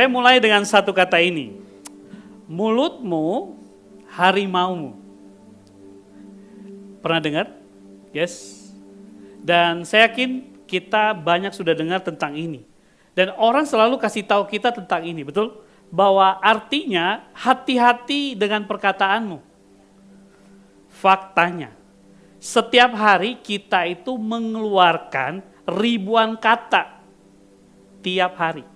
Saya mulai dengan satu kata ini. Mulutmu harimaumu. Pernah dengar? Yes. Dan saya yakin kita banyak sudah dengar tentang ini. Dan orang selalu kasih tahu kita tentang ini, betul? Bahwa artinya hati-hati dengan perkataanmu. Faktanya, setiap hari kita itu mengeluarkan ribuan kata tiap hari.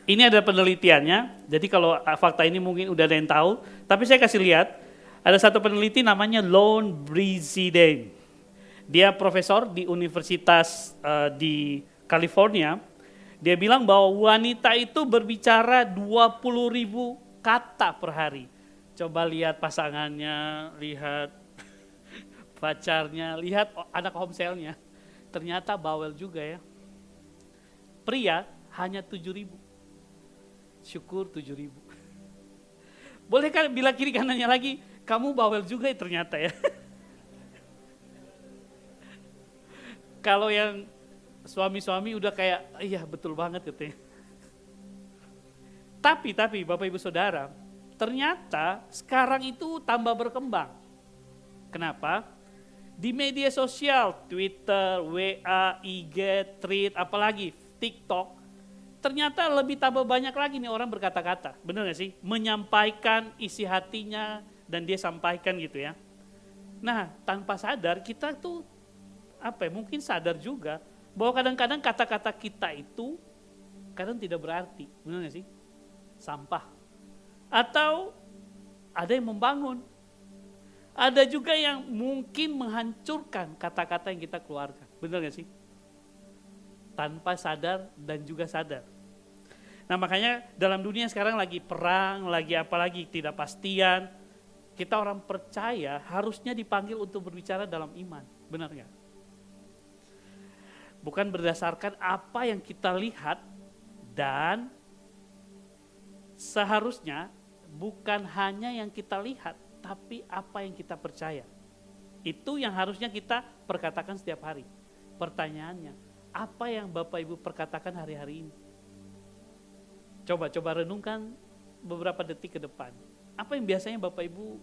Ini ada penelitiannya, jadi kalau fakta ini mungkin udah ada yang tahu, tapi saya kasih lihat, ada satu peneliti namanya Lone Brizidane. Dia profesor di universitas di California. Dia bilang bahwa wanita itu berbicara 20.000 kata per hari. Coba lihat pasangannya, lihat pacarnya, lihat anak homselnya. Ternyata bawel juga ya. Pria hanya 7.000. Syukur 7.000. Boleh kan bila kiri kanannya lagi, kamu bawel juga ya ternyata ya. Kalau yang suami-suami udah kayak, iya betul banget katanya. Tapi Bapak Ibu Saudara, ternyata sekarang itu tambah berkembang. Kenapa? Di media sosial, Twitter, WA, IG, Thread, apalagi TikTok, ternyata lebih tambah banyak lagi nih orang berkata-kata. Benar gak sih? Menyampaikan isi hatinya dan dia sampaikan gitu ya. Nah, tanpa sadar kita tuh mungkin sadar juga bahwa kadang-kadang kata-kata kita itu kadang tidak berarti, benar gak sih? Sampah. Atau ada yang membangun. Ada juga yang mungkin menghancurkan kata-kata yang kita keluarkan, benar gak sih? Tanpa sadar dan juga sadar. Nah makanya dalam dunia sekarang lagi perang, lagi apalagi tidak pastian. Kita orang percaya harusnya dipanggil untuk berbicara dalam iman, benar gak? Bukan berdasarkan apa yang kita lihat dan seharusnya bukan hanya yang kita lihat, tapi apa yang kita percaya. Itu yang harusnya kita perkatakan setiap hari. Pertanyaannya, apa yang Bapak Ibu perkatakan hari-hari ini? Coba renungkan beberapa detik ke depan. Apa yang biasanya Bapak Ibu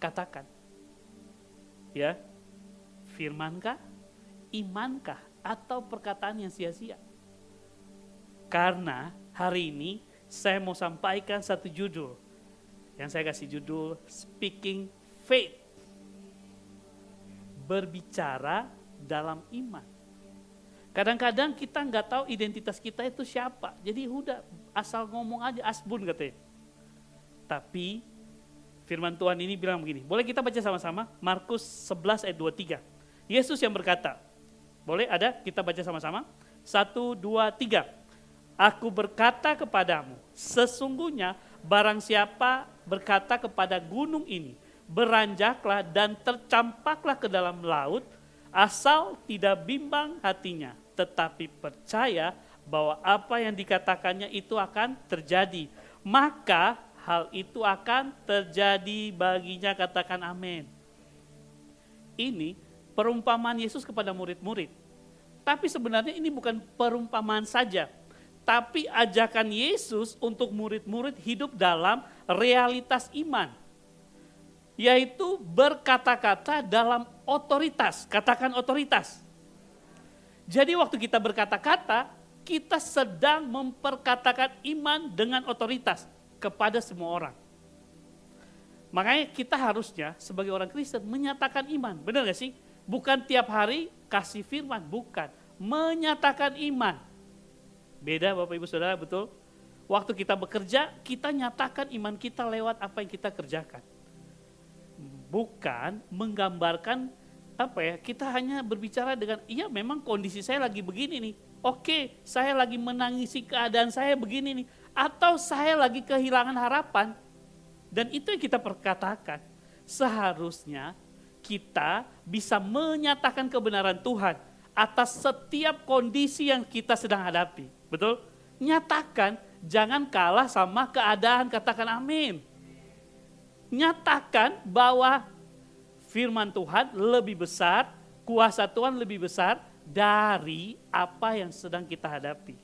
katakan? Ya, firmankah? Imankah? Atau perkataan yang sia-sia? Karena hari ini saya mau sampaikan satu judul yang saya kasih judul Speaking Faith, berbicara dalam iman. Kadang-kadang kita nggak tahu identitas kita itu siapa, jadi udah asal ngomong aja asbun katanya. Tapi firman Tuhan ini bilang begini, boleh kita baca sama-sama Markus 11 ayat 23. Yesus yang berkata, boleh ada kita baca sama-sama? 1, 2, 3. Aku berkata kepadamu, sesungguhnya barang siapa berkata kepada gunung ini, beranjaklah dan tercampaklah ke dalam laut, asal tidak bimbang hatinya, tetapi percaya bahwa apa yang dikatakannya itu akan terjadi, maka hal itu akan terjadi baginya. Katakan amin. Ini perumpamaan Yesus kepada murid-murid. Tapi sebenarnya ini bukan perumpamaan saja, tapi ajakan Yesus untuk murid-murid hidup dalam realitas iman, yaitu berkata-kata dalam otoritas. Katakan otoritas. Jadi waktu kita berkata-kata, kita sedang memperkatakan iman dengan otoritas kepada semua orang. Makanya kita harusnya sebagai orang Kristen menyatakan iman, benar gak sih? Bukan tiap hari kasih firman, bukan. Menyatakan iman. Beda Bapak Ibu Saudara, betul? Waktu kita bekerja, kita nyatakan iman kita lewat apa yang kita kerjakan. Bukan menggambarkan kita hanya berbicara dengan, iya memang kondisi saya lagi begini nih. Oke, saya lagi menangisi keadaan saya begini nih. Atau saya lagi kehilangan harapan. Dan itu yang kita perkatakan. Seharusnya kita bisa menyatakan kebenaran Tuhan atas setiap kondisi yang kita sedang hadapi. Betul? Nyatakan, jangan kalah sama keadaan, katakan amin. Nyatakan bahwa firman Tuhan lebih besar, kuasa Tuhan lebih besar dari apa yang sedang kita hadapi.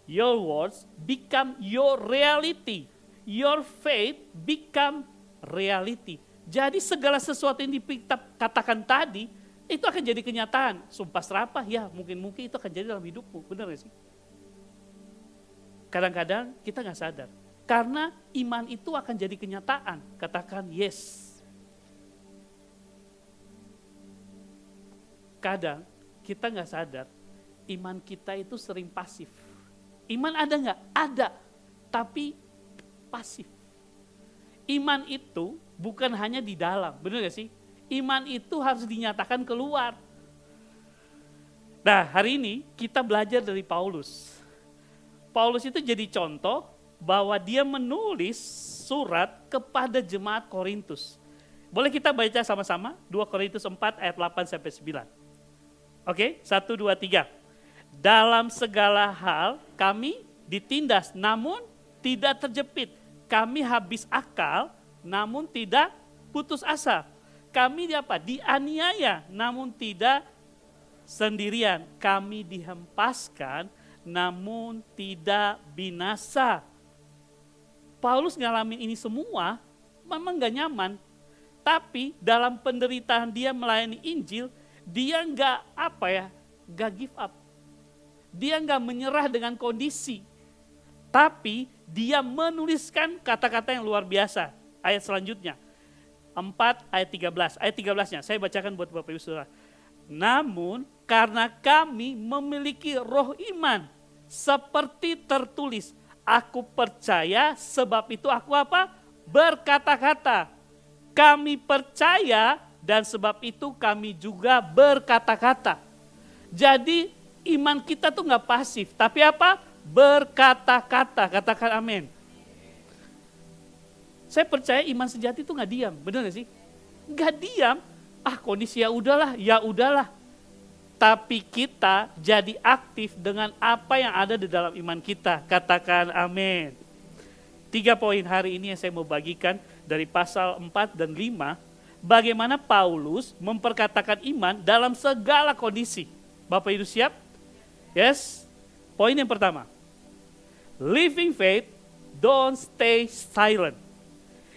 your words become your reality. Your faith become reality. Jadi segala sesuatu yang kita katakan tadi, itu akan jadi kenyataan. Sumpah serapah, ya mungkin itu akan jadi dalam hidupmu. Benar gak sih? Kadang-kadang kita gak sadar. Karena iman itu akan jadi kenyataan. Katakan yes. Kadang kita gak sadar, iman kita itu sering pasif. Iman ada gak? Ada. Tapi pasif. Iman itu bukan hanya di dalam, benar gak sih? Iman itu harus dinyatakan keluar. Nah, hari ini kita belajar dari Paulus. Paulus itu jadi contoh bahwa dia menulis surat kepada jemaat Korintus. Boleh kita baca sama-sama 2 Korintus 4 ayat 8 sampai 9. Oke, 1, 2, 3. Dalam segala hal kami ditindas namun tidak terjepit. Kami habis akal, namun tidak putus asa. Kami dianiaya, namun tidak sendirian. Kami dihempaskan, namun tidak binasa. Paulus ngalamin ini semua, memang gak nyaman. Tapi dalam penderitaan dia melayani Injil, dia gak give up. Dia gak menyerah dengan kondisi. Tapi dia menuliskan kata-kata yang luar biasa. Ayat selanjutnya. 4 ayat 13. Ayat 13-nya saya bacakan buat Bapak Ibu Saudara. Namun karena kami memiliki roh iman. Seperti tertulis. Aku percaya sebab itu aku berkata-kata. Kami percaya dan sebab itu kami juga berkata-kata. Jadi iman kita tuh gak pasif. Tapi berkata-kata, katakan amin. Saya percaya iman sejati itu gak diam, benar gak sih? Gak diam, kondisi ya udahlah. Tapi kita jadi aktif dengan apa yang ada di dalam iman kita, katakan amin. 3 poin hari ini yang saya mau bagikan dari pasal 4 dan 5, bagaimana Paulus memperkatakan iman dalam segala kondisi. Bapak Ibu siap? Yes? Poin yang pertama. Living faith, don't stay silent.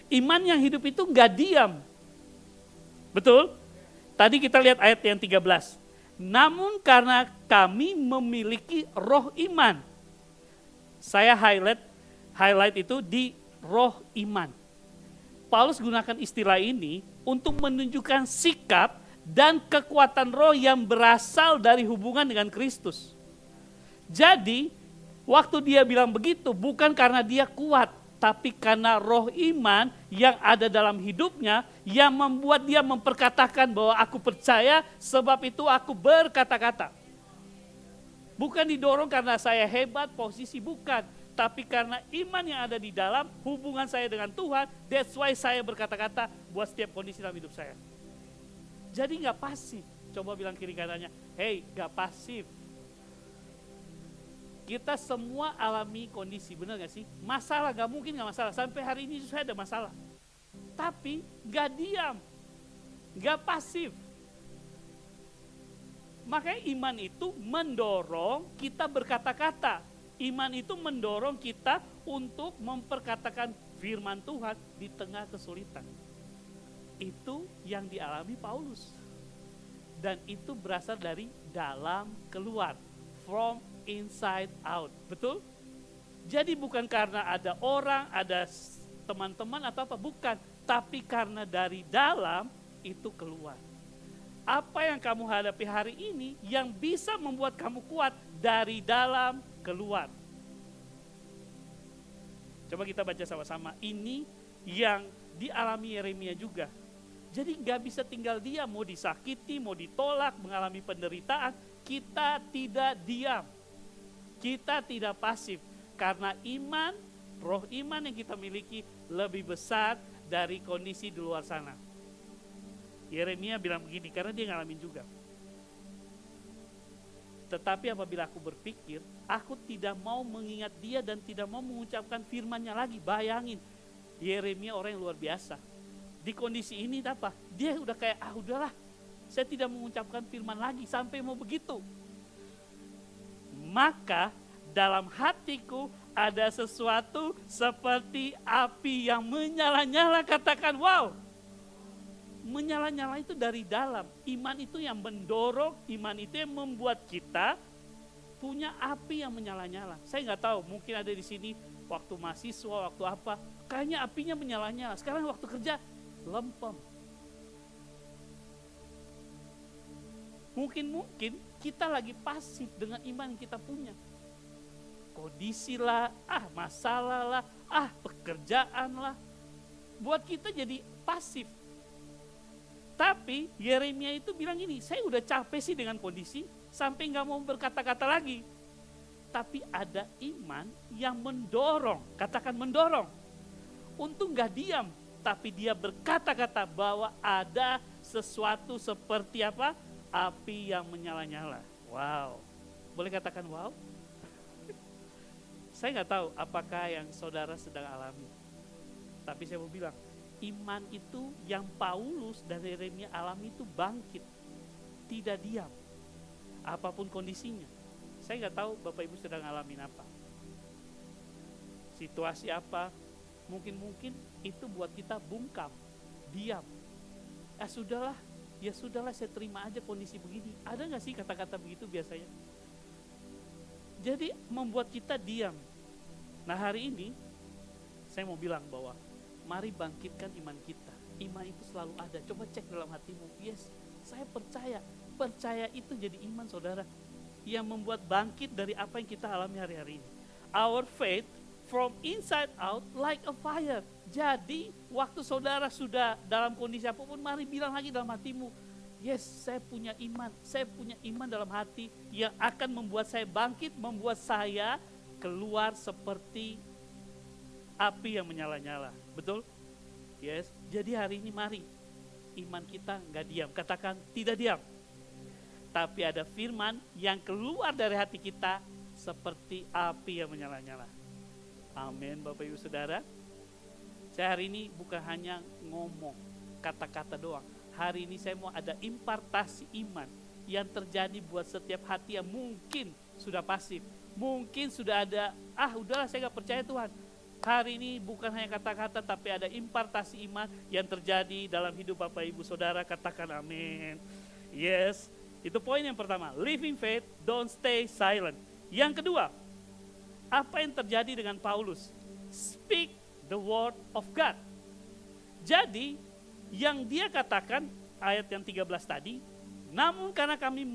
Iman yang hidup itu gak diam. Betul? Tadi kita lihat ayat yang 13. Namun karena kami memiliki roh iman. Saya highlight itu di roh iman. Paulus gunakan istilah ini untuk menunjukkan sikap dan kekuatan roh yang berasal dari hubungan dengan Kristus. Jadi, waktu dia bilang begitu bukan karena dia kuat, tapi karena roh iman yang ada dalam hidupnya yang membuat dia memperkatakan bahwa aku percaya sebab itu aku berkata-kata. Bukan didorong karena saya hebat, posisi, bukan. Tapi karena iman yang ada di dalam hubungan saya dengan Tuhan, that's why saya berkata-kata buat setiap kondisi dalam hidup saya. Jadi gak pasif. Coba bilang kiri kanannya, hey gak pasif. Kita semua alami kondisi, benar gak sih? Masalah, gak mungkin gak masalah. Sampai hari ini saya ada masalah. Tapi gak diam, gak pasif. Makanya iman itu mendorong kita berkata-kata. Iman itu mendorong kita untuk memperkatakan firman Tuhan di tengah kesulitan. Itu yang dialami Paulus. Dan itu berasal dari dalam keluar. From inside out, betul? Jadi bukan karena ada orang, ada teman-teman atau apa, bukan. Tapi karena dari dalam itu keluar. Apa yang kamu hadapi hari ini yang bisa membuat kamu kuat dari dalam keluar. Coba kita baca sama-sama. Ini yang dialami Yeremia juga. Jadi gak bisa tinggal diam, mau disakiti, mau ditolak, mengalami penderitaan. Kita tidak diam. Kita tidak pasif karena iman, roh iman yang kita miliki lebih besar dari kondisi di luar sana. Yeremia bilang begini karena dia ngalamin juga. Tetapi apabila aku berpikir, aku tidak mau mengingat dia dan tidak mau mengucapkan firman-Nya lagi. Bayangin, Yeremia orang yang luar biasa. Di kondisi ini apa? Dia udah kayak, udahlah, saya tidak mengucapkan firman lagi sampai mau begitu. Maka dalam hatiku ada sesuatu seperti api yang menyala-nyala. Katakan wow. Menyala-nyala itu dari dalam. Iman itu yang mendorong, iman itu yang membuat kita punya api yang menyala-nyala. Saya nggak tahu, mungkin ada di sini waktu mahasiswa, waktu apa, kayaknya apinya menyala-nyala. Sekarang waktu kerja, lempem. Mungkin kita lagi pasif dengan iman yang kita punya. Kondisi lah, masalah lah, pekerjaan lah, buat kita jadi pasif. Tapi Yeremia itu bilang gini, saya udah capek sih dengan kondisi, sampai gak mau berkata-kata lagi. Tapi ada iman yang mendorong, katakan mendorong. Untung gak diam, tapi dia berkata-kata bahwa ada sesuatu seperti apa? Api yang menyala-nyala. Wow, boleh katakan wow? Saya gak tahu apakah yang saudara sedang alami. Tapi saya mau bilang, iman itu yang Paulus dan Yeremia alami itu bangkit, tidak diam, apapun kondisinya. Saya nggak tahu Bapak Ibu sedang ngalamin apa, situasi apa, mungkin itu buat kita bungkam, diam. Ya sudahlah, saya terima aja kondisi begini. Ada nggak sih kata-kata begitu biasanya? Jadi membuat kita diam. Nah hari ini saya mau bilang bahwa mari bangkitkan iman kita. Iman itu selalu ada. Coba cek dalam hatimu. Yes, saya percaya. Percaya itu jadi iman saudara. Yang membuat bangkit dari apa yang kita alami hari-hari ini. Our faith from inside out like a fire. Jadi waktu saudara sudah dalam kondisi apapun, mari bilang lagi dalam hatimu. Yes, saya punya iman. Saya punya iman dalam hati yang akan membuat saya bangkit. Membuat saya keluar seperti api yang menyala-nyala. Betul? Yes. Jadi hari ini mari iman kita nggak diam. Katakan tidak diam. Tapi ada firman yang keluar dari hati kita seperti api yang menyala-nyala. Amin Bapak Ibu Saudara. Saya hari ini bukan hanya ngomong kata-kata doang. Hari ini saya mau ada impartasi iman yang terjadi buat setiap hati yang mungkin sudah pasif. Mungkin sudah ada, udahlah saya gak percaya Tuhan. Hari ini bukan hanya kata-kata, tapi ada impartasi iman yang terjadi dalam hidup Bapak Ibu Saudara. Katakan amin. Yes, itu poin yang pertama. Living faith, don't stay silent. Yang kedua, apa yang terjadi dengan Paulus? Speak the word of God. Jadi, yang dia katakan, ayat yang 13 tadi, namun karena kami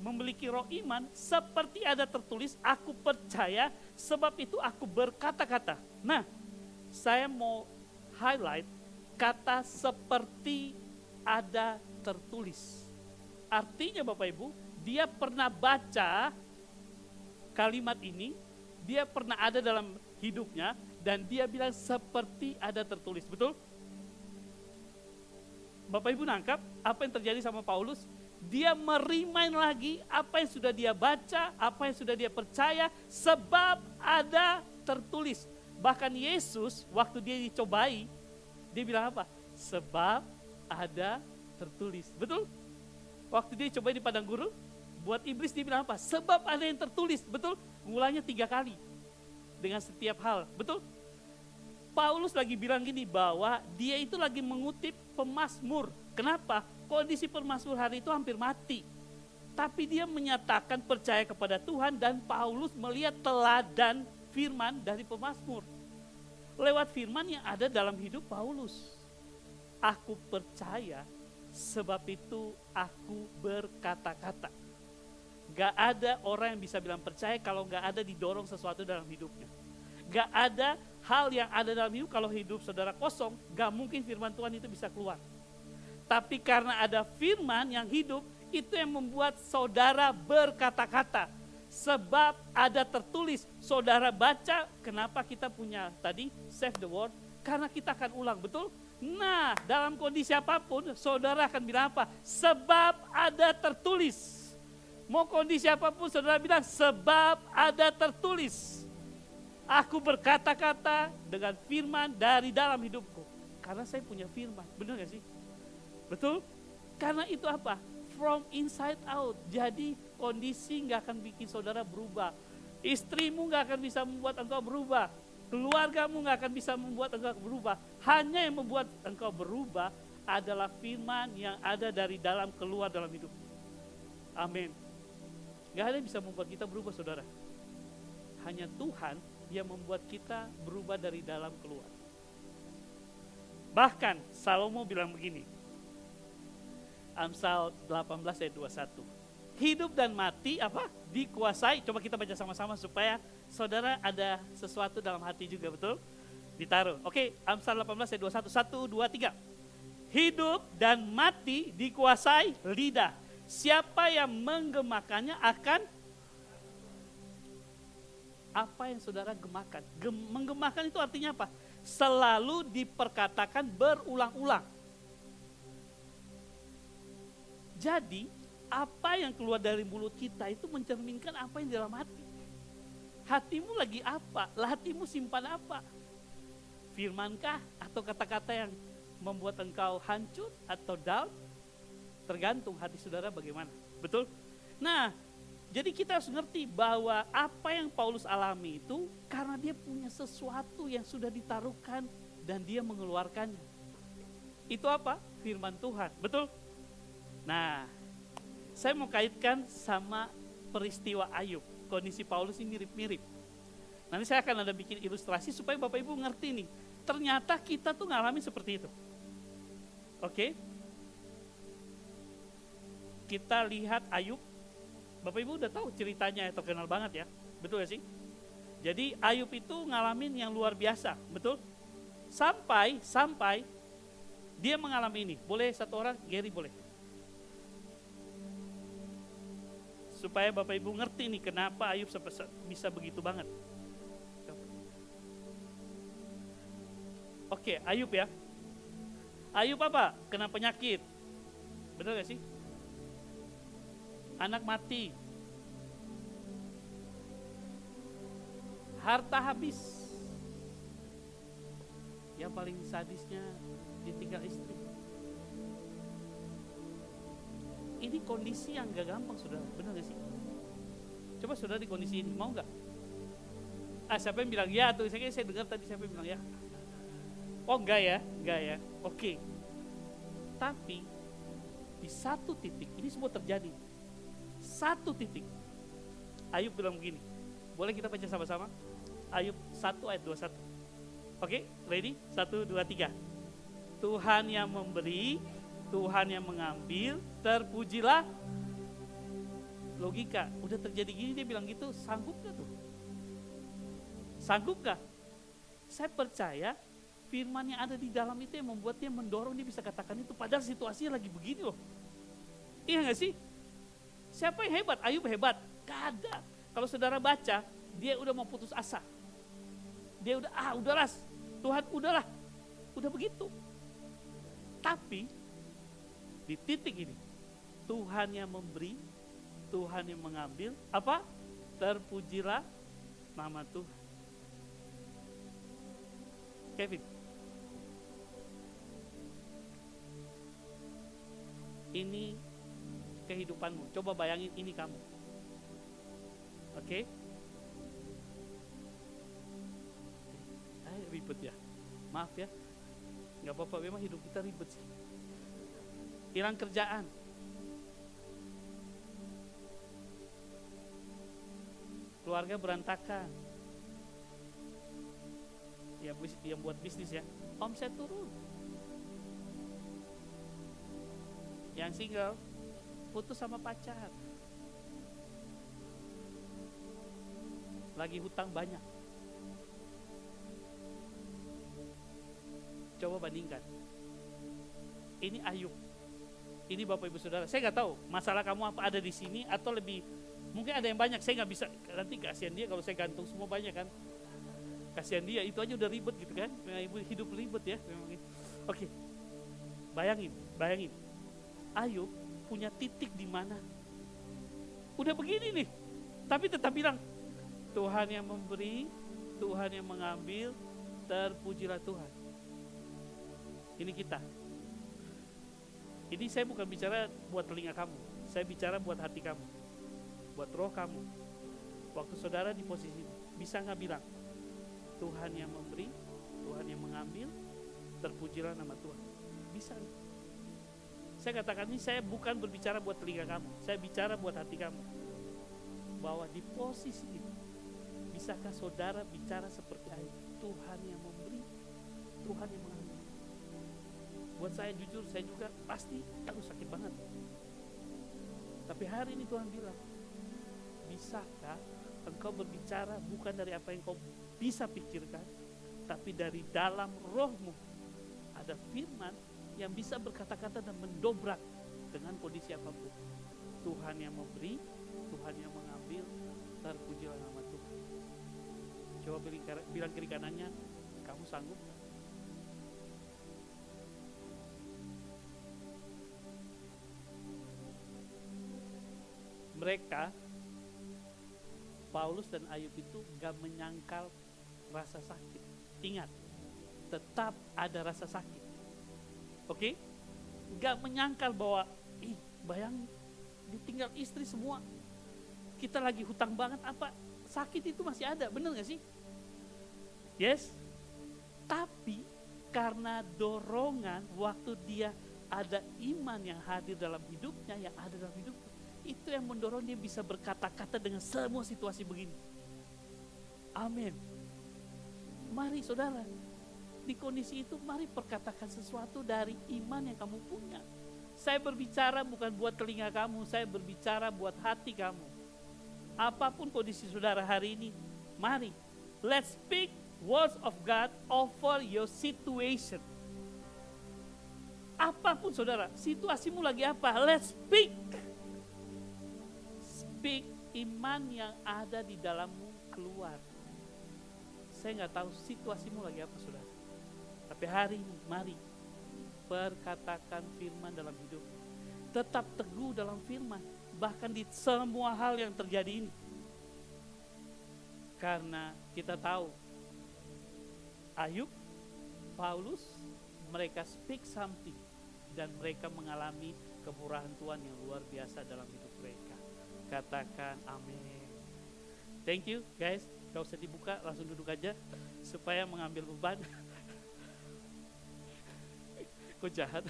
memiliki roh iman, seperti ada tertulis, aku percaya, sebab itu aku berkata-kata. Nah, saya mau highlight kata seperti ada tertulis. Artinya Bapak Ibu, dia pernah baca kalimat ini, dia pernah ada dalam hidupnya, dan dia bilang seperti ada tertulis. Betul? Bapak Ibu nangkap apa yang terjadi sama Paulus? Dia merimain lagi apa yang sudah dia baca, apa yang sudah dia percaya, sebab ada tertulis. Bahkan Yesus waktu dia dicobai, dia bilang apa? Sebab ada tertulis. Betul? Waktu dia cobai di padang gurun, buat iblis dia bilang apa? Sebab ada yang tertulis. Betul? Ngulangnya 3 kali dengan setiap hal. Betul? Paulus lagi bilang gini bahwa dia itu lagi mengutip pemazmur. Kenapa? Kondisi pemazmur hari itu hampir mati. Tapi dia menyatakan percaya kepada Tuhan, dan Paulus melihat teladan firman dari pemazmur. Lewat firman yang ada dalam hidup Paulus. Aku percaya, sebab itu aku berkata-kata. Gak ada orang yang bisa bilang percaya kalau gak ada didorong sesuatu dalam hidupnya. Gak ada hal yang ada dalam hidup, kalau hidup saudara kosong, gak mungkin firman Tuhan itu bisa keluar. Tapi karena ada firman yang hidup, itu yang membuat saudara berkata-kata. Sebab ada tertulis, saudara baca, kenapa kita punya tadi save the word? Karena kita akan ulang, betul? Nah, dalam kondisi apapun, saudara akan bilang apa? Sebab ada tertulis. Mau kondisi apapun, saudara bilang, sebab ada tertulis. Aku berkata-kata dengan firman dari dalam hidupku. Karena saya punya firman, benar gak sih? Betul? Karena itu apa? From inside out. Jadi kondisi gak akan bikin saudara berubah. Istrimu nggak akan bisa membuat engkau berubah. Keluargamu nggak akan bisa membuat engkau berubah. Hanya yang membuat engkau berubah adalah firman yang ada dari dalam keluar dalam hidup. Amin. Gak ada yang bisa membuat kita berubah, saudara. Hanya Tuhan yang membuat kita berubah dari dalam keluar. Bahkan Salomo bilang begini, Amsal 18 ayat 21. Hidup dan mati apa? Dikuasai. Coba kita baca sama-sama supaya saudara ada sesuatu dalam hati juga, betul? Ditaruh. Oke, Amsal 18 ayat 21. 1, 2, 3. Hidup dan mati dikuasai lidah. Siapa yang menggemakannya akan apa yang saudara gemakan. Menggemakan itu artinya apa? Selalu diperkatakan berulang-ulang. Jadi apa yang keluar dari mulut kita itu mencerminkan apa yang di dalam hati. Hatimu lagi apa? Hatimu simpan apa? Firmankah atau kata-kata yang membuat engkau hancur atau down? Tergantung hati saudara bagaimana. Betul? Nah, jadi kita harus ngerti bahwa apa yang Paulus alami itu karena dia punya sesuatu yang sudah ditaruhkan dan dia mengeluarkannya. Itu apa? Firman Tuhan. Betul? Nah, saya mau kaitkan sama peristiwa Ayub. Kondisi Paulus ini mirip-mirip. Nanti saya akan ada bikin ilustrasi supaya Bapak Ibu ngerti nih. Ternyata kita tuh ngalamin seperti itu. Oke? Kita lihat Ayub. Bapak Ibu udah tahu ceritanya, terkenal banget ya. Betul gak sih? Jadi Ayub itu ngalamin yang luar biasa. Betul? Sampai dia mengalami ini. Boleh satu orang? Gary boleh. Supaya Bapak Ibu ngerti nih kenapa Ayub bisa begitu banget. Oke, Ayub ya. Ayub apa? Kena penyakit. Benar gak sih? Anak mati. Harta habis. Yang paling sadisnya ditinggal istri. Ini kondisi yang gak gampang, saudara. Benar gak sih? Coba saudara di kondisi ini, mau gak? Siapa yang bilang ya tuh? Saya dengar tadi siapa yang bilang ya. Oh enggak ya, enggak ya. Oke. Tapi di satu titik, ini semua terjadi. Satu titik. Ayub bilang begini. Boleh kita baca sama-sama? Ayub 1 ayat 21. Oke, ready? 1, 2, 3. Tuhan yang memberi, Tuhan yang mengambil, terpujilah. Logika, udah terjadi gini dia bilang gitu, sanggup gak tuh? Sanggup gak? Saya percaya firman yang ada di dalam itu yang membuat dia mendorong dia bisa katakan itu, padahal situasinya lagi begini loh. Iya gak sih? Siapa yang hebat? Ayub hebat? Gak ada. Kalau saudara baca, dia udah mau putus asa. Dia udah, udahlah Tuhan, udahlah. Udah begitu. Tapi di titik ini, Tuhan yang memberi, Tuhan yang mengambil, apa? Terpujilah nama Tuhan. Kevin, ini kehidupanmu. Coba bayangin ini kamu. Oke? Ribet ya. Maaf ya. Gak apa-apa, memang hidup kita ribet sih. Hilang kerjaan. Keluarga berantakan. Ya, yang buat bisnis ya. Omset turun. Yang single putus sama pacar. Lagi hutang banyak. Coba bandingkan. Ini Ayub. Ini Bapak Ibu Saudara. Saya nggak tahu masalah kamu apa ada di sini atau lebih mungkin ada yang banyak. Saya nggak bisa. Nanti kasihan dia kalau saya gantung semua banyak kan. Kasihan dia, itu aja udah ribet gitu kan. Ibu hidup ribet ya. Oke. Bayangin. Ayub punya titik di mana udah begini nih, tapi tetap bilang Tuhan yang memberi, Tuhan yang mengambil, terpujilah Tuhan. Ini kita. Ini saya bukan bicara buat telinga kamu, saya bicara buat hati kamu, buat roh kamu. Waktu saudara di posisi ini, bisa nggak bilang, Tuhan yang memberi, Tuhan yang mengambil, terpujilah nama Tuhan? Bisa. Saya katakan ini, saya bukan berbicara buat telinga kamu, saya bicara buat hati kamu. Bahwa di posisi itu, bisakah saudara bicara seperti Ayub? Tuhan yang memberi, Tuhan yang mengambil. Buat saya jujur, saya juga pasti sakit banget. Tapi hari ini Tuhan bilang, bisakah engkau berbicara bukan dari apa yang kau bisa pikirkan, tapi dari dalam rohmu ada firman yang bisa berkata-kata dan mendobrak dengan kondisi apapun. Tuhan yang memberi, Tuhan yang mengambil, terpujilah nama Tuhan. Coba bilang kiri kanannya, kamu sanggup? Mereka, Paulus dan Ayub itu gak menyangkal rasa sakit. Ingat, tetap ada rasa sakit. Oke? Gak menyangkal bahwa, bayangin, ditinggal istri semua. Kita lagi hutang banget, apa? Sakit itu masih ada, bener gak sih? Yes? Tapi karena dorongan waktu dia ada iman yang hadir dalam hidupnya, yang ada dalam hidupnya, itu yang mendorong dia bisa berkata-kata dengan semua situasi begini. Amin. Mari saudara, di kondisi itu mari perkatakan sesuatu dari iman yang kamu punya. Saya berbicara bukan buat telinga kamu, saya berbicara buat hati kamu. Apapun kondisi saudara hari ini, mari let's speak words of God over your situation. Apapun saudara, situasimu lagi apa, let's speak. Speak iman yang ada di dalammu keluar. Saya nggak tahu situasimu lagi apa saudara. Tapi hari ini mari perkatakan firman dalam hidup. Tetap teguh dalam firman. Bahkan di semua hal yang terjadi ini. Karena kita tahu Ayub, Paulus, mereka speak something. Dan mereka mengalami kemurahan Tuhan yang luar biasa dalam hidup mereka. Katakan amin. Thank you guys. Gak usah dibuka, langsung duduk aja. Supaya mengambil beban. Kok jahat?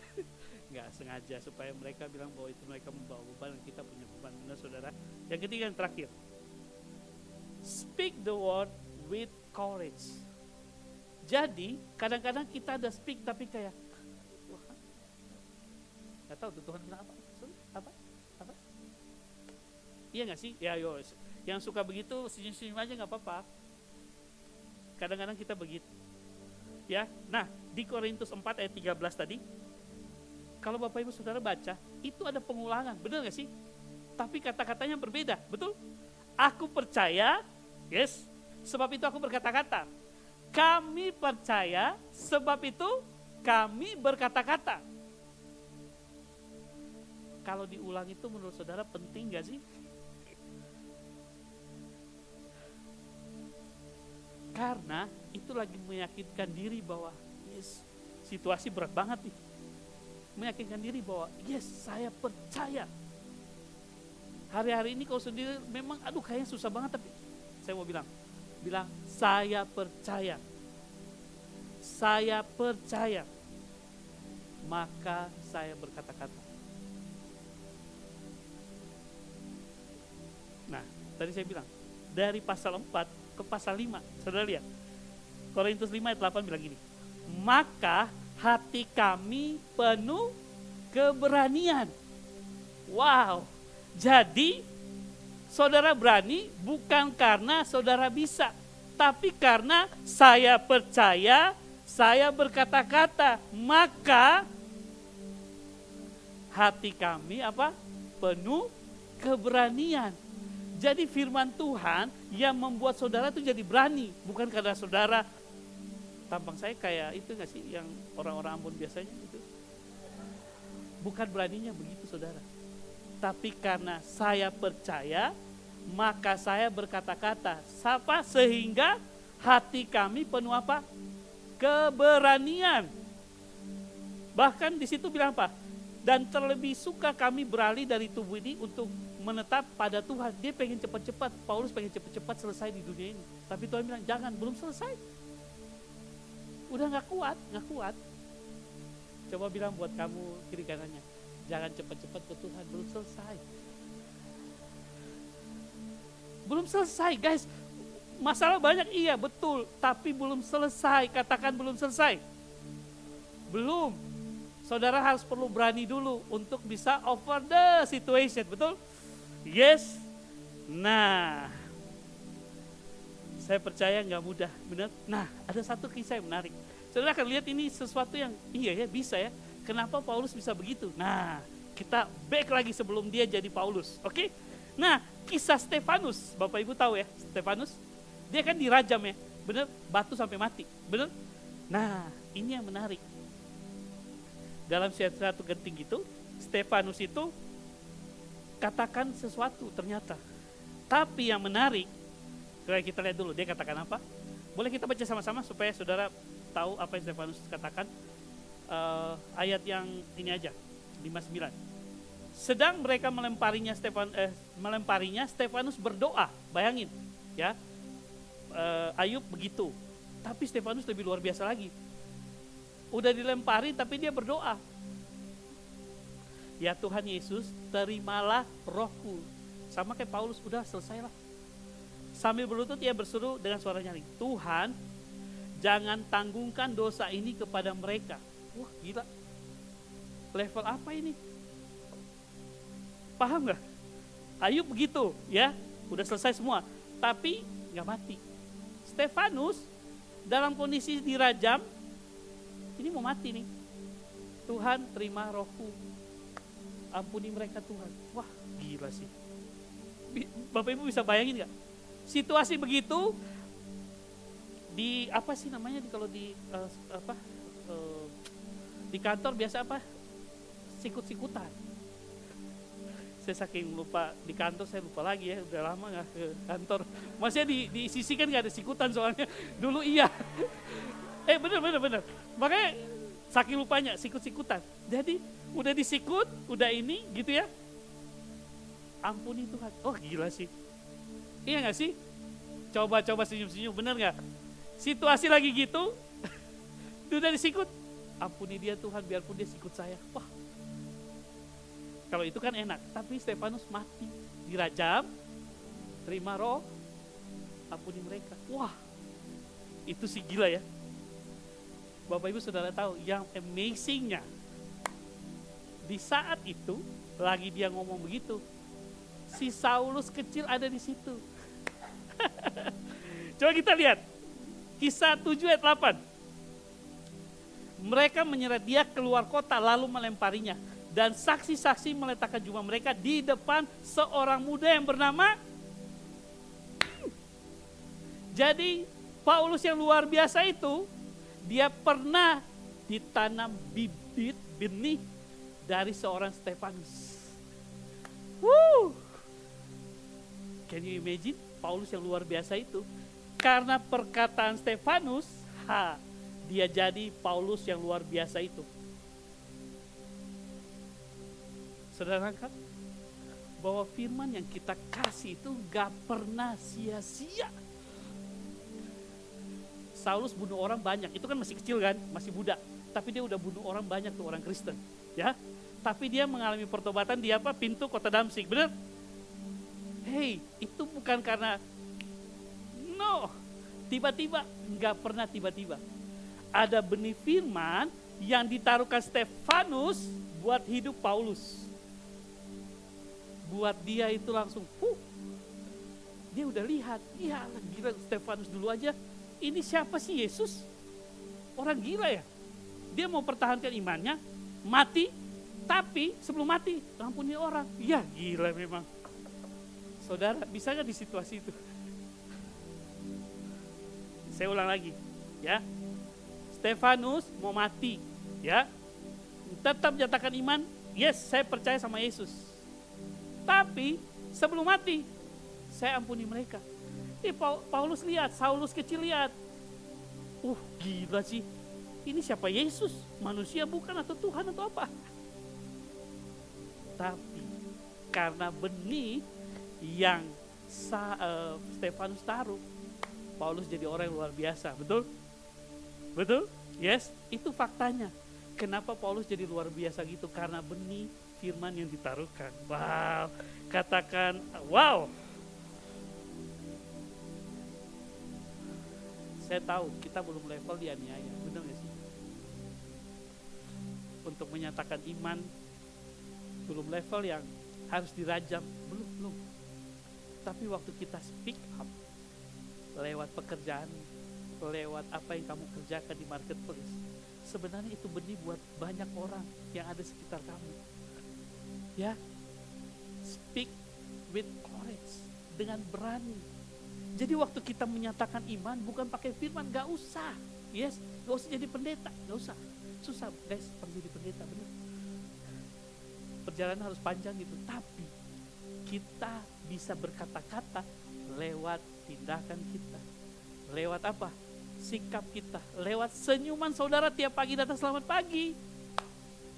Nggak sengaja supaya mereka bilang bahwa itu mereka membawa beban dan kita punya beban. Benar saudara? Yang ketiga, yang terakhir, speak the word with courage. Jadi kadang-kadang kita ada speak tapi kayak nggak tahu tuh Tuhan bilang apa? Iya nggak sih? Ya yo, yang suka begitu senyum-senyum aja nggak apa-apa. Kadang-kadang kita begitu. Ya, nah di Korintus 4 ayat 13 tadi, kalau Bapak Ibu Saudara baca, itu ada pengulangan, benar gak sih? Tapi kata-katanya berbeda, betul? Aku percaya, yes, sebab itu aku berkata-kata. Kami percaya, sebab itu kami berkata-kata. Kalau diulang itu menurut saudara penting gak sih? Karena itu lagi meyakinkan diri bahwa yes, situasi berat banget nih. Meyakinkan diri bahwa yes, saya percaya. Hari-hari ini kau sendiri memang kayaknya susah banget, tapi saya mau bilang saya percaya. Saya percaya. Maka saya berkata-kata. Nah, tadi saya bilang dari pasal 4 ke pasal 5, saudara lihat. Korintus 5 ayat 8 bilang gini. Maka hati kami penuh keberanian. Wow. Jadi saudara berani bukan karena saudara bisa, tapi karena saya percaya, saya berkata-kata, maka hati kami penuh keberanian. Jadi firman Tuhan yang membuat saudara itu jadi berani. Bukan karena saudara, tampang saya kayak itu gak sih yang orang-orang Ambon biasanya itu. Bukan beraninya begitu saudara. Tapi karena saya percaya, maka saya berkata-kata. Sehingga hati kami penuh keberanian. Bahkan di situ bilang dan terlebih suka kami beralih dari tubuh ini untuk menetap pada Tuhan. Dia pengen cepat-cepat, Paulus pengen cepat-cepat selesai di dunia ini. Tapi Tuhan bilang, jangan, belum selesai. Udah gak kuat. Coba bilang buat kamu kiri kanannya, jangan cepat-cepat ke Tuhan, belum selesai. Belum selesai guys. Masalah banyak, iya betul, tapi belum selesai. Katakan belum selesai. Belum. Saudara harus perlu berani dulu untuk bisa over the situation, betul? Yes. Nah, saya percaya nggak mudah, benar. Nah, ada satu kisah yang menarik. Saudara akan lihat ini sesuatu yang iya ya, bisa ya. Kenapa Paulus bisa begitu? Nah, kita back lagi sebelum dia jadi Paulus, oke? Nah, kisah Stefanus, Bapak Ibu tahu ya, Stefanus, dia kan dirajam ya, benar? Batu sampai mati, benar? Nah, ini yang menarik. Dalam satu genting itu, Stefanus itu katakan sesuatu ternyata. Tapi yang menarik, kita lihat dulu dia katakan apa. Boleh kita baca sama-sama supaya saudara tahu apa yang Stefanus katakan. Ayat yang ini aja, 59. Sedang mereka melemparinya, Stefanus berdoa. Bayangin ya, Ayub begitu. Tapi Stefanus lebih luar biasa lagi. Udah dilempari tapi dia berdoa. Ya Tuhan Yesus, terimalah rohku. Sama kayak Paulus, udah selesailah. Sambil berlutut ia berseru dengan suara nyaring, Tuhan, jangan tanggungkan dosa ini kepada mereka. Wah gila. Level apa ini? Paham gak? Ayub begitu ya, udah selesai semua. Tapi gak mati. Stefanus dalam kondisi dirajam, ini mau mati nih. Tuhan, terima rohku. Ampuni mereka Tuhan. Wah gila sih. Bapak Ibu bisa bayangin gak? Situasi begitu di apa sih namanya kalau di di kantor biasa apa? Sikut-sikutan. Saya saking lupa di kantor, saya lupa lagi ya, udah lama gak ke kantor. Maksudnya di sisi kan gak ada sikutan soalnya. Dulu iya. Bener. Makanya saking lupanya sikut-sikutan. Jadi udah disikut, udah ini gitu ya. Ampuni Tuhan. Oh gila sih. Iya gak sih? Coba senyum-senyum, bener gak? Situasi lagi gitu, udah disikut. Ampuni dia Tuhan, biarpun dia sikut saya. Wah. Kalau itu kan enak, tapi Stefanus mati, dirajam, terima roh, ampuni mereka. Wah, itu sih gila ya. Bapak Ibu saudara tahu, yang amazingnya, di saat itu, lagi dia ngomong begitu, si Saulus kecil ada di situ. Coba kita lihat, Kisah 7 ayat 8. Mereka menyeret dia keluar kota lalu melemparinya. Dan saksi-saksi meletakkan jubah mereka di depan seorang muda yang bernama. Jadi Paulus yang luar biasa itu, dia pernah ditanam bibit benih dari seorang Stefanus. Can you imagine? Paulus yang luar biasa itu, karena perkataan Stefanus, dia jadi Paulus yang luar biasa itu. Saudara kan, bahwa firman yang kita kasih itu gak pernah sia-sia. Saulus bunuh orang banyak, itu kan masih kecil kan, masih muda. Tapi dia udah bunuh orang banyak tuh, orang Kristen. Ya, tapi dia mengalami pertobatan di pintu kota Damsyik, benar? Hey, itu bukan karena, no, tiba-tiba, gak pernah tiba-tiba. Ada benih firman yang ditaruhkan Stefanus buat hidup Paulus. Buat dia itu langsung, dia udah lihat, ya gila Stefanus dulu aja, ini siapa sih Yesus? Orang gila ya. Dia mau pertahankan imannya, mati, tapi sebelum mati, ampuni orang. Ya gila memang. Saudara, bisa gak di situasi itu? Saya ulang lagi, ya. Stefanus mau mati, ya. Tetap nyatakan iman, yes saya percaya sama Yesus. Tapi sebelum mati, saya ampuni mereka. Paulus lihat, Saulus kecil lihat. Gila sih. Ini siapa Yesus? Manusia bukan atau Tuhan atau apa? Tapi karena benih yang Stefanus taruh, Paulus jadi orang yang luar biasa. Betul? Betul? Yes, itu faktanya. Kenapa Paulus jadi luar biasa gitu? Karena benih firman yang ditaruhkan. Wow, katakan wow. Saya tahu kita belum level dianiaya, benar gak sih? Untuk menyatakan iman belum level yang harus dirajam, belum. Tapi waktu kita speak up lewat pekerjaan, lewat apa yang kamu kerjakan di marketplace, sebenarnya itu benih buat banyak orang yang ada sekitar kamu. Ya, speak with courage, dengan berani. Jadi waktu kita menyatakan iman bukan pakai firman, gak usah. Yes, gak usah jadi pendeta, gak usah. Susah guys, jadi pendeta, benar. Perjalanan harus panjang gitu, tapi kita bisa berkata-kata lewat tindakan kita. Lewat apa? Sikap kita. Lewat senyuman saudara tiap pagi datang selamat pagi.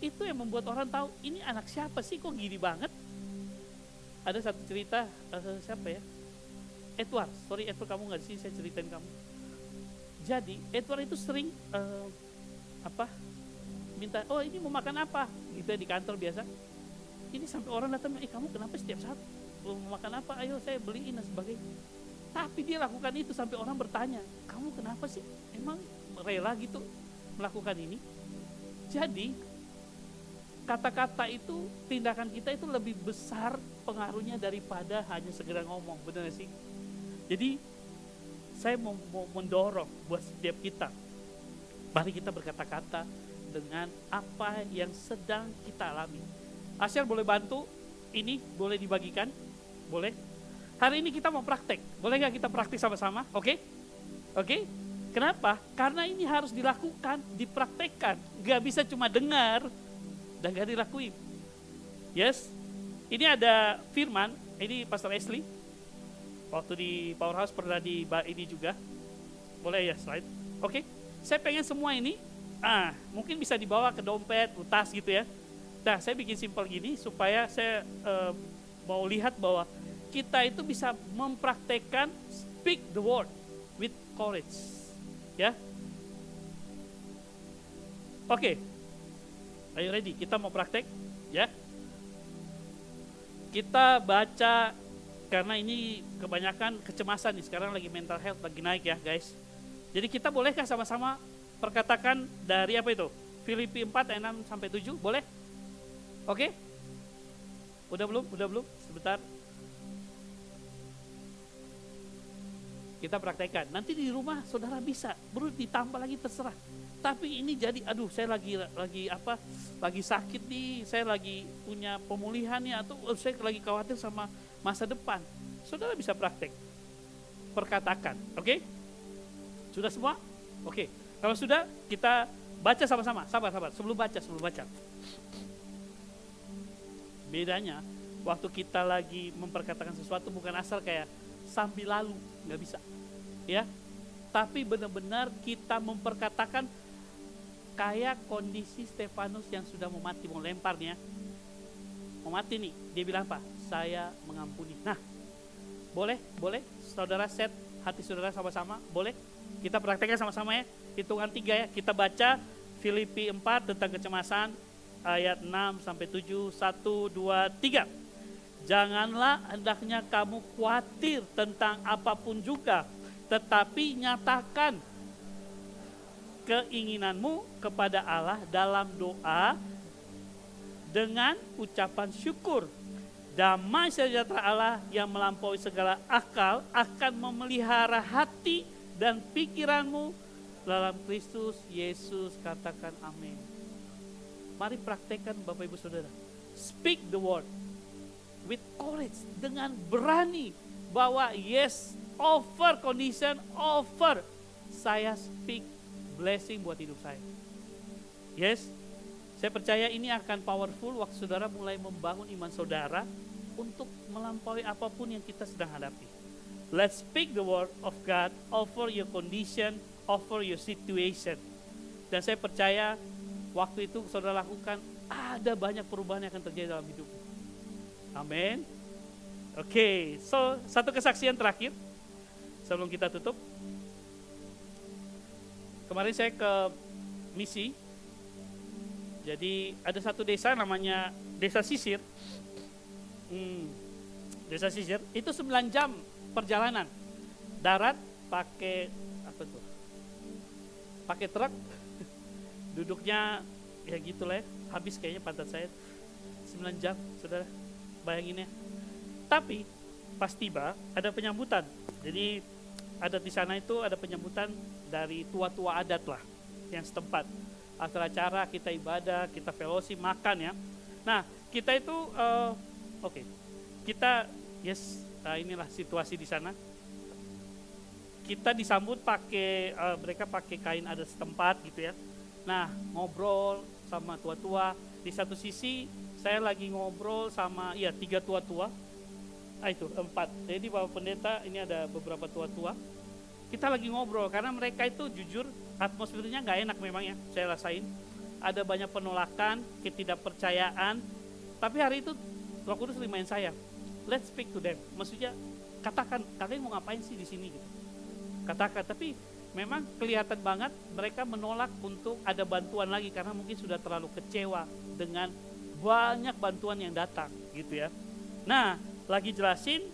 Itu yang membuat orang tahu, ini anak siapa sih kok gini banget. Ada satu cerita, siapa ya? Edward, sorry Edward kamu gak di sini, saya ceritain kamu. Jadi Edward itu sering minta, oh ini mau makan apa? Gitu ya, di kantor biasa. Ini sampai orang datang, kamu kenapa setiap saat mau makan apa? Ayo saya beliin dan sebagainya. Tapi dia lakukan itu sampai orang bertanya, kamu kenapa sih? Emang rela gitu melakukan ini? Jadi kata-kata itu, tindakan kita itu lebih besar pengaruhnya daripada hanya segera ngomong, benar sih? Jadi saya mau mendorong buat setiap kita, mari kita berkata-kata dengan apa yang sedang kita alami. Asyar boleh bantu, ini boleh dibagikan, boleh. Hari ini kita mau praktek, boleh gak kita praktik sama-sama? Oke? Oke? Kenapa? Karena ini harus dilakukan, dipraktekkan, gak bisa cuma dengar dan gak dilakuin. Yes? Ini ada firman, ini Pastor Ashley, waktu di Powerhouse pernah di ini juga. Boleh ya slide? Oke. Saya pengen semua ini, mungkin bisa dibawa ke dompet, tas gitu ya. Nah, saya bikin simpel gini supaya saya mau lihat bahwa kita itu bisa mempraktekkan speak the word with courage. Ya. Oke. Are you ready? Kita mau praktek, ya. Kita baca, karena ini kebanyakan kecemasan nih, sekarang lagi mental health lagi naik ya guys. Jadi kita bolehkah sama-sama perkatakan dari apa itu? Filipi 4 ayat 6 sampai 7, boleh? Oke? Udah belum? Sebentar. Kita praktekkan. Nanti di rumah saudara bisa, baru ditambah lagi terserah. Tapi ini jadi, saya lagi sakit nih, saya lagi punya pemulihan nih, atau saya lagi khawatir sama masa depan. Saudara bisa praktek, perkatakan, oke? Sudah semua? Oke. Kalau sudah, kita baca sama-sama. Sabar, sebelum baca. Bedanya, waktu kita lagi memperkatakan sesuatu bukan asal kayak sambil lalu, nggak bisa, ya. Tapi benar-benar kita memperkatakan kayak kondisi Stefanus yang sudah mau mati, mau lempar nih ya. Mau mati nih, dia bilang apa? Saya mengampuni. Nah, boleh saudara set hati saudara sama-sama, boleh? Kita prakteknya sama-sama ya, hitungan 3 ya. Kita baca Filipi 4 tentang kecemasan, ayat 6 sampai 7, 1, 2, 3. Janganlah hendaknya kamu khawatir tentang apapun juga, tetapi nyatakan keinginanmu kepada Allah dalam doa dengan ucapan syukur. Damai sejahtera Allah yang melampaui segala akal akan memelihara hati dan pikiranmu dalam Kristus Yesus. Katakan amin. Mari praktekkan Bapak Ibu Saudara. Speak the word with courage, dengan berani bahwa yes, over condition, over saya speak blessing buat hidup saya. Yes, saya percaya ini akan powerful waktu saudara mulai membangun iman saudara untuk melampaui apapun yang kita sedang hadapi. Let's speak the word of God over your condition, over your situation. Dan saya percaya waktu itu saudara lakukan, ada banyak perubahan yang akan terjadi dalam hidupmu. Amin. Oke, so satu kesaksian terakhir sebelum kita tutup. Kemarin saya ke misi. Jadi ada satu desa namanya Desa Sisir. Desa Sisir itu 9 jam perjalanan. Darat pakai apa tuh? Pakai truk. Duduknya ya gitulah ya. Habis kayaknya pantat saya 9 jam, Saudara. Bayangin ya. Tapi pas tiba ada penyambutan. Jadi ada di sana itu ada penyambutan dari tua-tua adat lah yang setempat. After acara kita ibadah, kita fellowship, makan ya. Nah kita itu kita inilah situasi di sana. Kita disambut pakai mereka pakai kain adat setempat gitu ya. Nah ngobrol sama tua-tua. Di satu sisi saya lagi ngobrol sama 3 tua-tua. Itu 4. Jadi Bapak Pendeta ini ada beberapa tua-tua. Kita lagi ngobrol karena mereka itu jujur atmosfernya nggak enak memang ya, saya rasain. Ada banyak penolakan, ketidakpercayaan. Tapi hari itu Roh Kudus remind saya, let's speak to them. Maksudnya katakan, kalian mau ngapain sih di sini gitu. Katakan, tapi memang kelihatan banget mereka menolak untuk ada bantuan lagi karena mungkin sudah terlalu kecewa dengan banyak bantuan yang datang gitu ya. Nah, lagi jelasin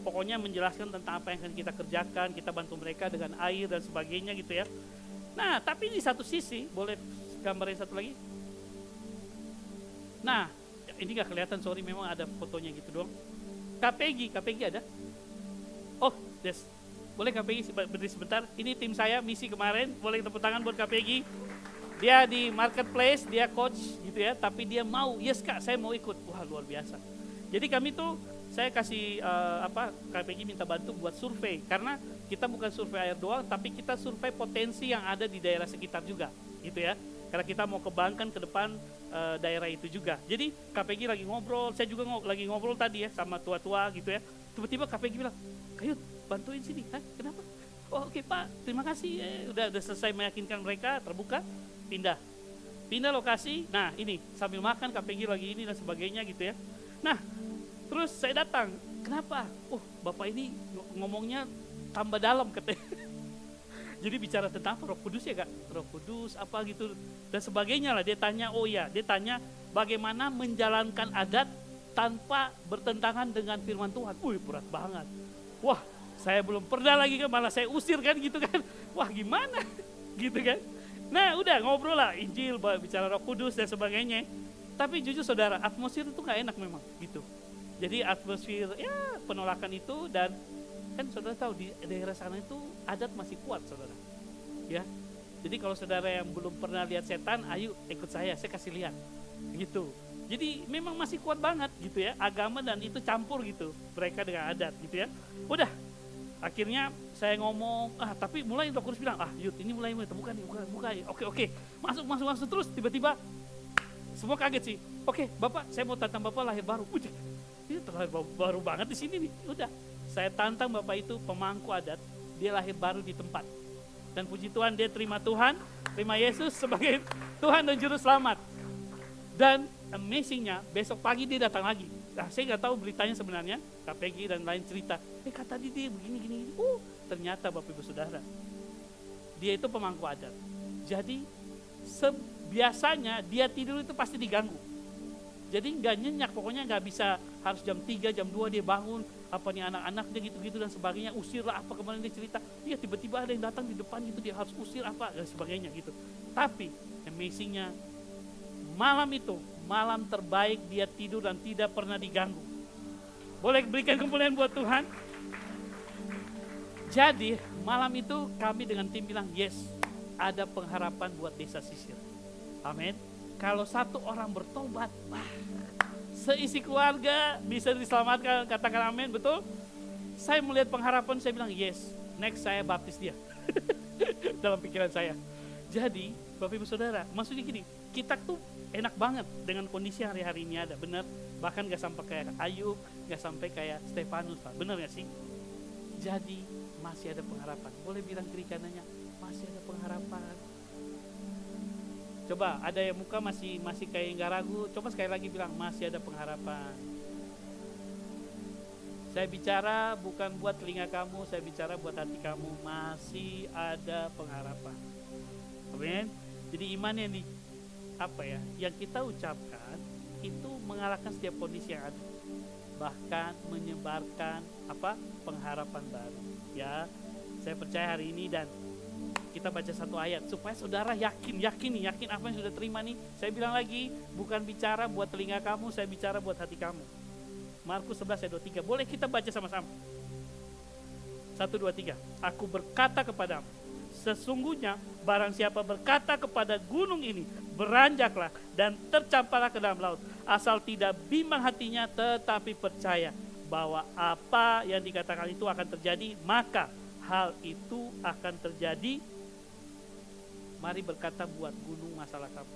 pokoknya menjelaskan tentang apa yang akan kita kerjakan, kita bantu mereka dengan air dan sebagainya gitu ya. Nah, tapi di satu sisi, boleh gambarin satu lagi? Nah, ini gak kelihatan, sorry, memang ada fotonya gitu doang. KPG ada? Oh, yes. Boleh KPG berdiri sebentar? Ini tim saya, misi kemarin, boleh tepuk tangan buat KPG. Dia di marketplace, dia coach gitu ya, tapi dia mau, yes Kak, saya mau ikut. Wah, luar biasa. Jadi kami tuh, saya kasih KPG minta bantu buat survei, karena kita bukan survei air doang, tapi kita survei potensi yang ada di daerah sekitar juga, gitu ya. Karena kita mau kembangkan ke depan daerah itu juga. Jadi KPG lagi ngobrol, saya juga lagi ngobrol tadi ya sama tua-tua gitu ya. Tiba-tiba KPG bilang, Kayut bantuin sini. Hah, kenapa? Oh oke Pak, terima kasih. Udah selesai meyakinkan mereka, terbuka, pindah lokasi. Nah ini sambil makan KPG lagi ini dan sebagainya gitu ya. Nah terus saya datang, kenapa? Oh Bapak ini ngomongnya tambah dalam katanya. Jadi bicara tentang Roh Kudus ya Kak, Roh Kudus apa gitu dan sebagainya lah. Dia tanya, dia tanya bagaimana menjalankan adat tanpa bertentangan dengan firman Tuhan. Berat banget. Wah saya belum pernah lagi kan, malah saya usir kan gitu kan. Wah gimana gitu kan. Nah udah ngobrol lah Injil, bicara Roh Kudus dan sebagainya. Tapi jujur saudara, atmosfer itu gak enak memang gitu. Jadi atmosfer ya penolakan itu, dan kan saudara tahu di daerah sana itu adat masih kuat saudara. Ya. Jadi kalau saudara yang belum pernah lihat setan, ayo ikut saya kasih lihat. Gitu. Jadi memang masih kuat banget gitu ya, agama dan itu campur gitu, mereka dengan adat gitu ya. Udah. Akhirnya saya ngomong, tapi mulai Roh Kudus bilang, Yud ini mulai buka nih. Oke. Masuk terus tiba-tiba semua kaget sih. Oke, Bapak, saya mau tantang Bapak lahir baru. Ini terlahir baru banget di sini nih. Udah, saya tantang Bapak itu pemangku adat, dia lahir baru di tempat. Dan puji Tuhan, dia terima Tuhan, terima Yesus sebagai Tuhan dan Juru Selamat. Dan amazingnya, besok pagi dia datang lagi. Nah, saya nggak tahu beritanya sebenarnya, KPG dan lain cerita. Kata dia begini. Ternyata Bapak Ibu Saudara, dia itu pemangku adat. Jadi, biasanya dia tidur itu pasti diganggu. Jadi nggak nyenyak, pokoknya nggak bisa harus jam 3, jam 2 dia bangun, apa nih anak-anaknya gitu-gitu dan sebagainya, usir lah apa kemarin dia cerita, tiba-tiba ada yang datang di depan gitu, dia harus usir apa dan sebagainya gitu. Tapi amazingnya malam itu, malam terbaik dia tidur dan tidak pernah diganggu. Boleh berikan kemuliaan buat Tuhan. Jadi malam itu kami dengan tim bilang, yes, ada pengharapan buat Desa Sisir. Amin. Kalau satu orang bertobat, seisi keluarga bisa diselamatkan, katakan amin, betul? Saya melihat pengharapan, saya bilang yes, next saya baptis dia. Dalam pikiran saya. Jadi, Bapak Ibu Saudara, maksudnya gini, kita tuh enak banget dengan kondisi hari-hari ini ada, benar? Bahkan gak sampai kayak Ayub, gak sampai kayak Stefanus, Pak. Benar gak sih? Jadi, masih ada pengharapan. Boleh bilang kiri kanannya, masih ada pengharapan. Coba ada yang muka masih kayak nggak ragu, coba sekali lagi bilang masih ada pengharapan. Saya bicara bukan buat telinga kamu, saya bicara buat hati kamu. Masih ada pengharapan. Amin. Jadi iman yang yang kita ucapkan itu mengalahkan setiap kondisi yang ada. Bahkan menyebarkan pengharapan baru. Ya, saya percaya hari ini dan kita baca satu ayat supaya saudara yakin apa yang sudah terima nih. Saya bilang lagi, bukan bicara buat telinga kamu, saya bicara buat hati kamu. Markus 11 ayat 23. Boleh kita baca sama-sama? 1, 2, 3. Aku berkata kepadamu, sesungguhnya barang siapa berkata kepada gunung ini, beranjaklah dan tercampaklah ke dalam laut, asal tidak bimbang hatinya tetapi percaya bahwa apa yang dikatakan itu akan terjadi, maka hal itu akan terjadi. Mari berkata buat gunung masalah kamu.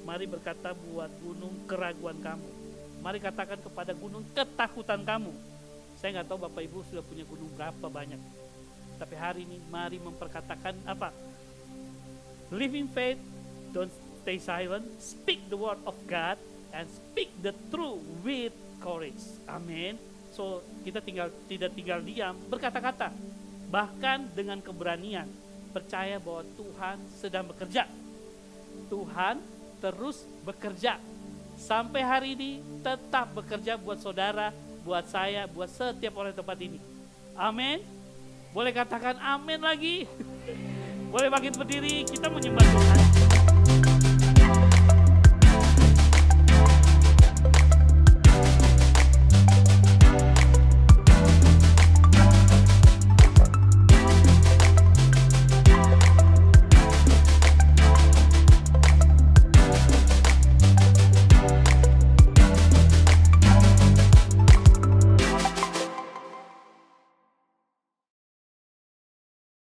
Mari berkata buat gunung keraguan kamu. Mari katakan kepada gunung ketakutan kamu. Saya nggak tahu Bapak Ibu sudah punya gunung berapa banyak. Tapi hari ini mari memperkatakan living faith, don't stay silent, speak the word of God and speak the truth with courage. Amin. So kita tidak tinggal diam, berkata-kata. Bahkan dengan keberanian, percaya bahwa Tuhan sedang bekerja. Tuhan terus bekerja. Sampai hari ini tetap bekerja buat saudara, buat saya, buat setiap orang di tempat ini. Amin. Boleh katakan amin lagi. Boleh bangkit berdiri, kita menyembah Tuhan.